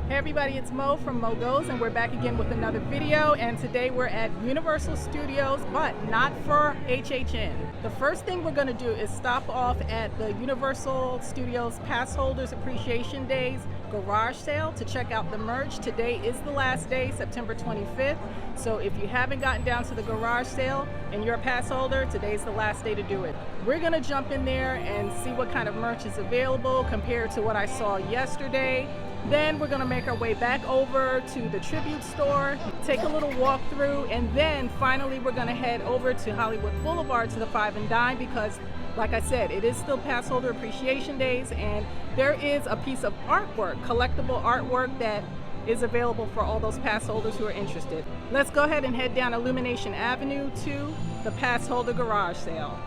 Hey everybody, it's Mo from Mo Goes, and we're back again with another video. And today we're at Universal Studios, but not for HHN. The first thing we're going to do is stop off at the Universal Studios Passholders Appreciation Days garage sale to check out the merch. Today is the last day, September 25th. So if you haven't gotten down to the garage sale and you're a pass holder, today's the last day to do it. We're going to jump in there and see what kind of merch is available compared to what I saw yesterday. Then we're going to make our way back over to the Tribute store, take a little walk through, and then finally we're going to head over to Hollywood Boulevard to the Five and Dime because, like I said, it is still Passholder Appreciation Days, and there is a piece of artwork, collectible artwork, that is available for all those pass holders who are interested. Let's go ahead and head down Illumination Avenue to the Passholder garage sale.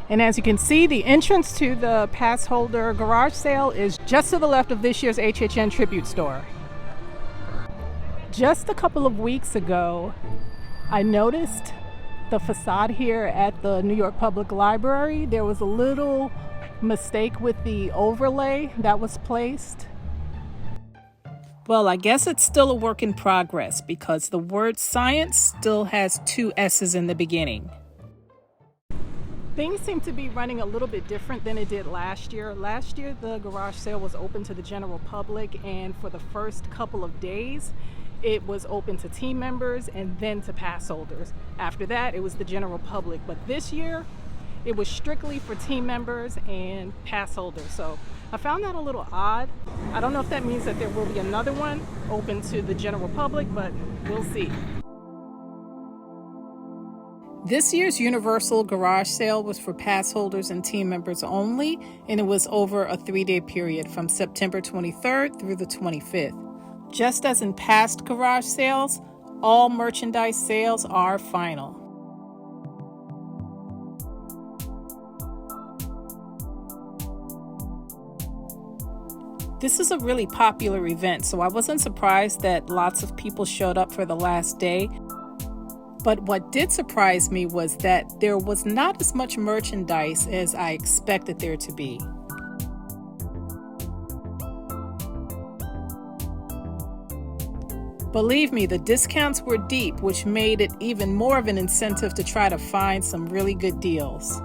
And as you can see, the entrance to the Passholder garage sale is just to the left of this year's HHN Tribute store. Just a couple of weeks ago, I noticed the facade here at the New York Public Library. There was a little mistake with the overlay that was placed. Well, I guess it's still a work in progress because the word science still has two S's in the beginning. Things seem to be running a little bit different than it did last year. Last year, the garage sale was open to the general public, and for the first couple of days, it was open to team members and then to pass holders. After that, it was the general public. But this year, it was strictly for team members and pass holders. So I found that a little odd. I don't know if that means that there will be another one open to the general public, but we'll see. This year's Universal garage sale was for pass holders and team members only, and it was over a 3-day period from September 23rd through the 25th. Just as in past garage sales, all merchandise sales are final. This is a really popular event, so I wasn't surprised that lots of people showed up for the last day. But what did surprise me was that there was not as much merchandise as I expected there to be. Believe me, the discounts were deep, which made it even more of an incentive to try to find some really good deals.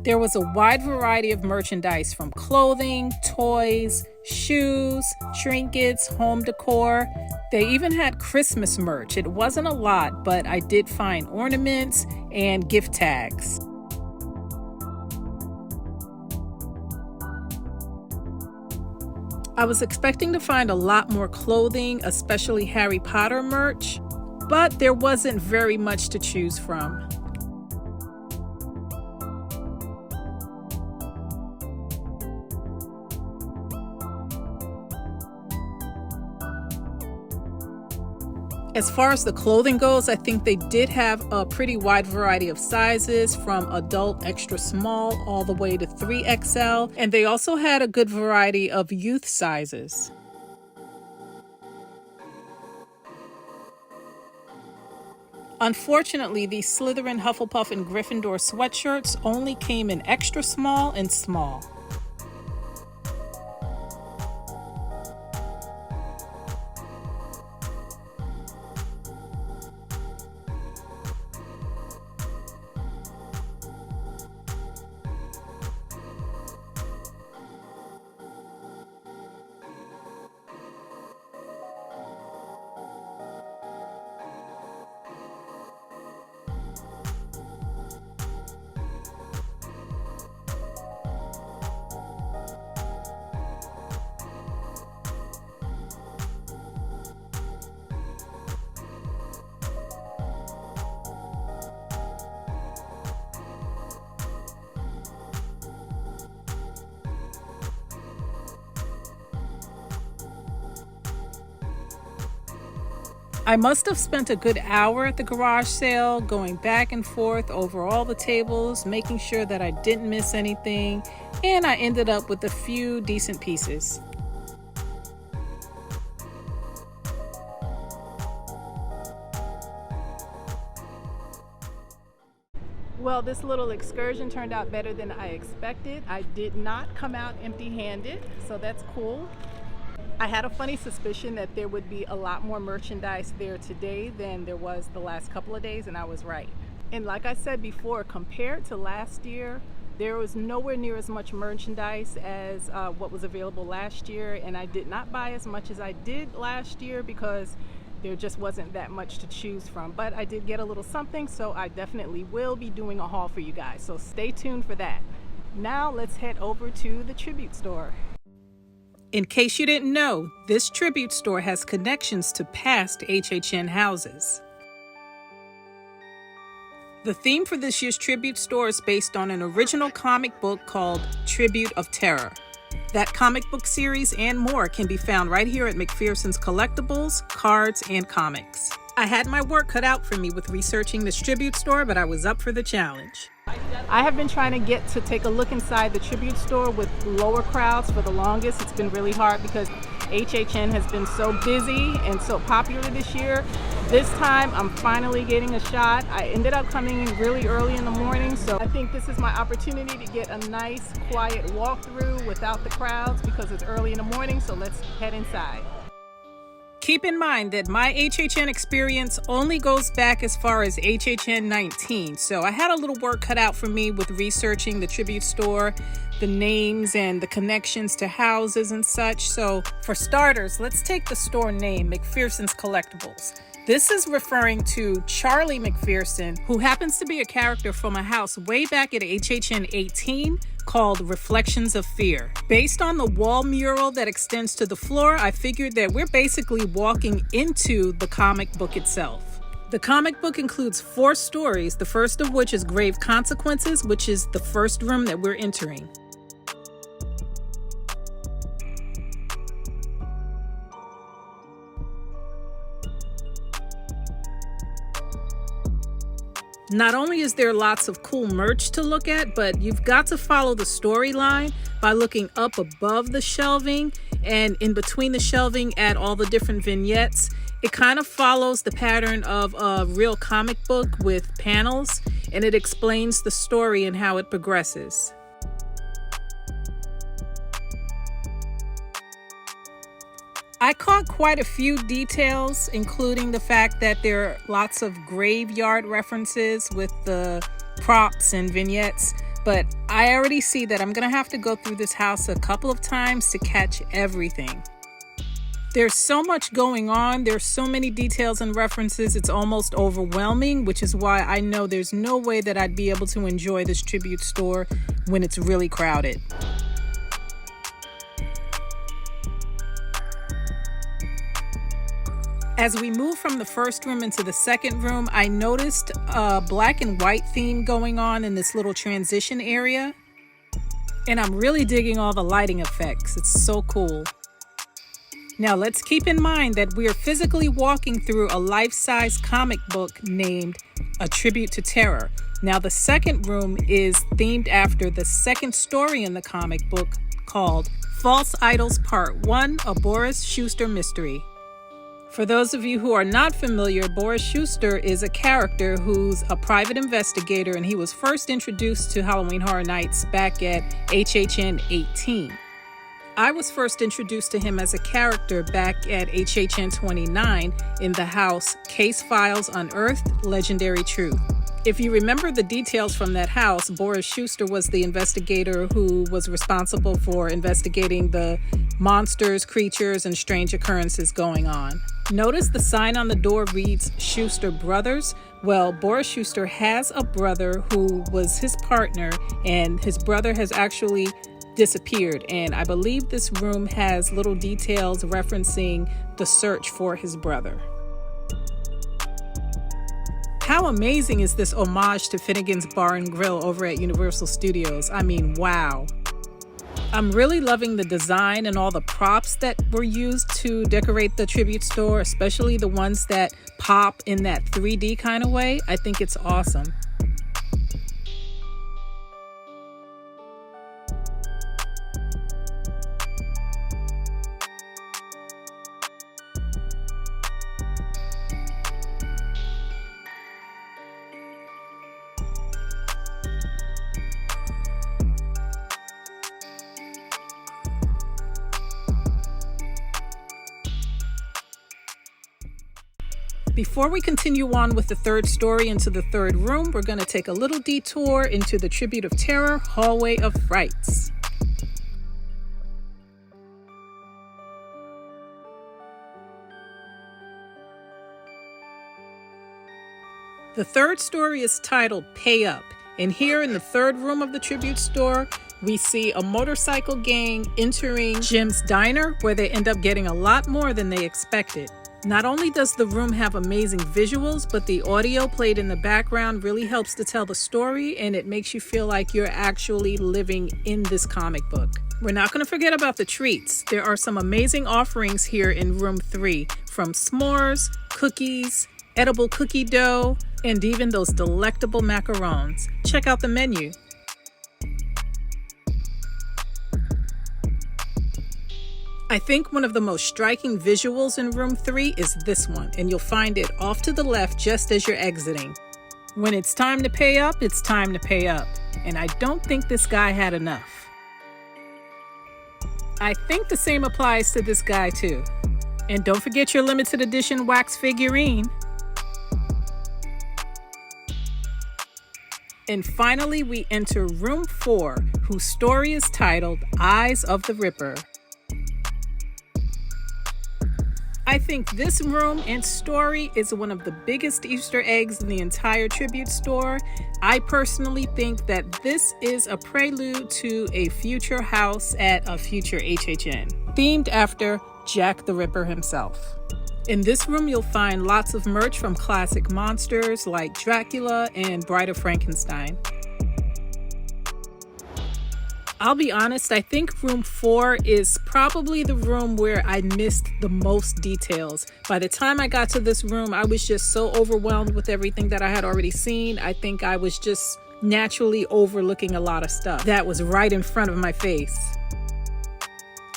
There was a wide variety of merchandise from clothing, toys, shoes, trinkets, home decor. They even had Christmas merch. It wasn't a lot, but I did find ornaments and gift tags. I was expecting to find a lot more clothing, especially Harry Potter merch, but there wasn't very much to choose from. As far as the clothing goes, I think they did have a pretty wide variety of sizes, from adult extra small all the way to 3XL, and they also had a good variety of youth sizes. Unfortunately, the Slytherin, Hufflepuff, and Gryffindor sweatshirts only came in extra small and small. I must have spent a good hour at the garage sale, going back and forth over all the tables, making sure that I didn't miss anything, and I ended up with a few decent pieces. Well, this little excursion turned out better than I expected. I did not come out empty-handed, so that's cool. I had a funny suspicion that there would be a lot more merchandise there today than there was the last couple of days, and I was right. And like I said before, compared to last year, there was nowhere near as much merchandise as what was available last year, and I did not buy as much as I did last year because there just wasn't that much to choose from. But I did get a little something, so I definitely will be doing a haul for you guys, so stay tuned for that. Now let's head over to the tribute store. In case you didn't know, this tribute store has connections to past HHN houses. The theme for this year's tribute store is based on an original comic book called Tribute of Terror. That comic book series and more can be found right here at McPherson's Collectibles, Cards, and Comics. I had my work cut out for me with researching this tribute store, but I was up for the challenge. I have been trying to get to take a look inside the tribute store with lower crowds for the longest. It's been really hard because HHN has been so busy and so popular this year. This time I'm finally getting a shot. I ended up coming in really early in the morning, so I think this is my opportunity to get a nice quiet walkthrough without the crowds because it's early in the morning, so let's head inside. Keep in mind that my HHN experience only goes back as far as HHN19, so I had a little work cut out for me with researching the tribute store, the names and the connections to houses and such. So for starters, let's take the store name, McPherson's Collectibles. This is referring to Charlie McPherson, who happens to be a character from a house way back at HHN 18 called Reflections of Fear. Based on the wall mural that extends to the floor, I figured that we're basically walking into the comic book itself. The comic book includes 4 stories, the first of which is Grave Consequences, which is the first room that we're entering. Not only is there lots of cool merch to look at, but you've got to follow the storyline by looking up above the shelving and in between the shelving at all the different vignettes. It kind of follows the pattern of a real comic book with panels, and it explains the story and how it progresses. I caught quite a few details, including the fact that there are lots of graveyard references with the props and vignettes, but I already see that I'm going to have to go through this house a couple of times to catch everything. There's so much going on, there's so many details and references, it's almost overwhelming, which is why I know there's no way that I'd be able to enjoy this tribute store when it's really crowded. As we move from the first room into the second room, I noticed a black and white theme going on in this little transition area. And I'm really digging all the lighting effects. It's so cool. Now let's keep in mind that we are physically walking through a life-size comic book named A Tribute to Terror. Now the second room is themed after the second story in the comic book called False Idols Part 1, a Boris Schuster mystery. For those of you who are not familiar, Boris Schuster is a character who's a private investigator, and he was first introduced to Halloween Horror Nights back at HHN 18. I was first introduced to him as a character back at HHN 29 in the house Case Files Unearthed Legendary Truth. If you remember the details from that house, Boris Schuster was the investigator who was responsible for investigating the monsters, creatures, and strange occurrences going on. Notice the sign on the door reads Schuster Brothers. Well, Boris Schuster has a brother who was his partner, and his brother has actually disappeared. And I believe this room has little details referencing the search for his brother. How amazing is this homage to Finnegan's Bar and Grill over at Universal Studios? I mean, wow. I'm really loving the design and all the props that were used to decorate the tribute store, especially the ones that pop in that 3D kind of way. I think it's awesome. Before we continue on with the third story into the third room, we're going to take a little detour into the Tribute of Terror Hallway of Frights. The third story is titled Pay Up, and here in the third room of the Tribute store, we see a motorcycle gang entering Jim's diner, where they end up getting a lot more than they expected. Not only does the room have amazing visuals, but the audio played in the background really helps to tell the story, and it makes you feel like you're actually living in this comic book. We're not going to forget about the treats. There are some amazing offerings here in room 3, from s'mores, cookies, edible cookie dough, and even those delectable macarons. Check out the menu. I think one of the most striking visuals in room 3 is this one, and you'll find it off to the left just as you're exiting. When it's time to pay up, it's time to pay up. And I don't think this guy had enough. I think the same applies to this guy too. And don't forget your limited edition wax figurine. And finally, we enter room 4, whose story is titled Eyes of the Ripper. I think this room and story is one of the biggest Easter eggs in the entire Tribute store. I personally think that this is a prelude to a future house at a future HHN, themed after Jack the Ripper himself. In this room, you'll find lots of merch from classic monsters like Dracula and Bride of Frankenstein. I'll be honest, I think room 4 is probably the room where I missed the most details. By the time I got to this room, I was just so overwhelmed with everything that I had already seen. I think I was just naturally overlooking a lot of stuff that was right in front of my face.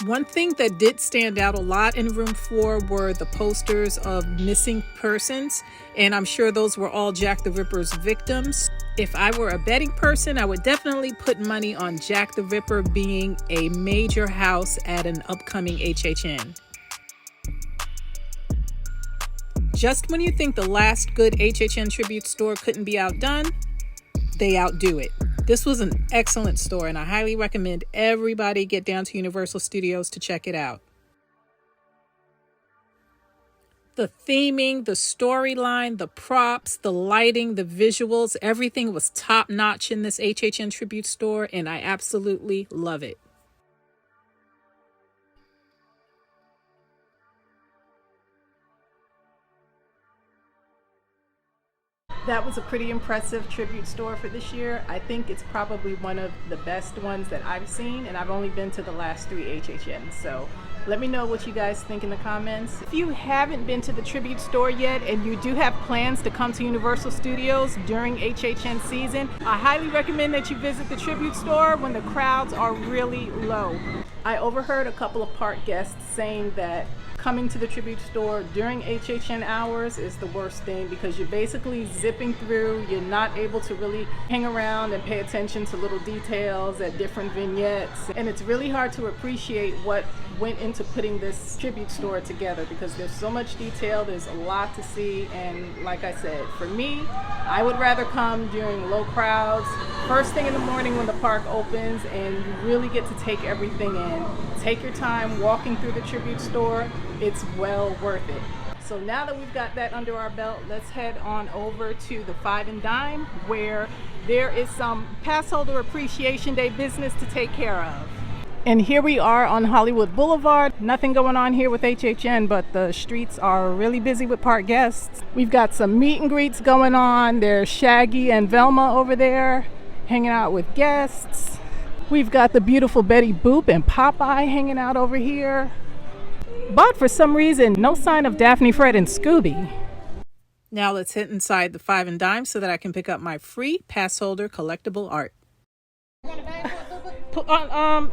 One thing that did stand out a lot in room 4 were the posters of missing persons, and I'm sure those were all Jack the Ripper's victims. If I were a betting person, I would definitely put money on Jack the Ripper being a major house at an upcoming HHN. Just when you think the last good HHN tribute store couldn't be outdone, they outdo it. This was an excellent store, and I highly recommend everybody get down to Universal Studios to check it out. The theming, the storyline, the props, the lighting, the visuals, everything was top-notch in this HHN tribute store, and I absolutely love it. That was a pretty impressive tribute store for this year. I think it's probably one of the best ones that I've seen, and I've only been to the last 3 HHNs. So let me know what you guys think in the comments. If you haven't been to the tribute store yet and you do have plans to come to Universal Studios during HHN season, I highly recommend that you visit the tribute store when the crowds are really low. I overheard a couple of park guests saying that coming to the tribute store during HHN hours is the worst thing because you're basically zipping through. You're not able to really hang around and pay attention to little details at different vignettes, and it's really hard to appreciate what went into putting this tribute store together because there's so much detail, there's a lot to see, and like I said, for me, I would rather come during low crowds, first thing in the morning when the park opens, and you really get to take everything in. Take your time walking through the tribute store. It's well worth it. So now that we've got that under our belt, let's head on over to the Five and Dime, where there is some Passholder Appreciation Day business to take care of. And here we are on Hollywood Boulevard. Nothing going on here with HHN, but the streets are really busy with park guests. We've got some meet and greets going on. There's Shaggy and Velma over there hanging out with guests. We've got the beautiful Betty Boop and Popeye hanging out over here. But for some reason, no sign of Daphne, Fred, and Scooby. Now let's hit inside the Five and Dime so that I can pick up my free Passholder collectible art.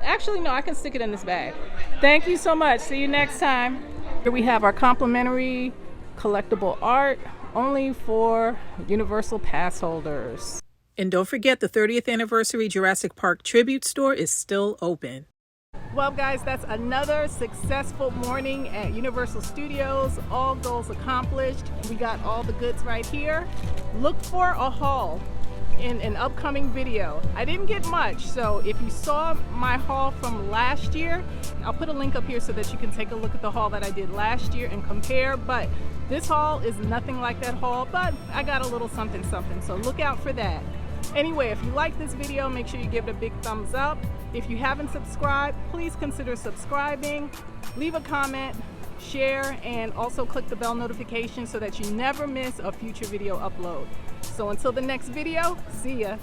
Actually, no, I can stick it in this bag. Thank you so much. See you next time. Here we have our complimentary collectible art only for Universal Pass holders. And don't forget, the 30th anniversary Jurassic Park tribute store is still open. Well guys, that's another successful morning at Universal Studios. All goals accomplished. We got all the goods right here. Look for a haul in an upcoming video. I didn't get much, so if you saw my haul from last year, I'll put a link up here so that you can take a look at the haul that I did last year and compare. But this haul is nothing like that haul, but I got a little something, so look out for that. Anyway, if you like this video, make sure you give it a big thumbs up. If you haven't subscribed, please consider subscribing. Leave a comment, share, and also click the bell notification so that you never miss a future video upload. So until the next video, see ya.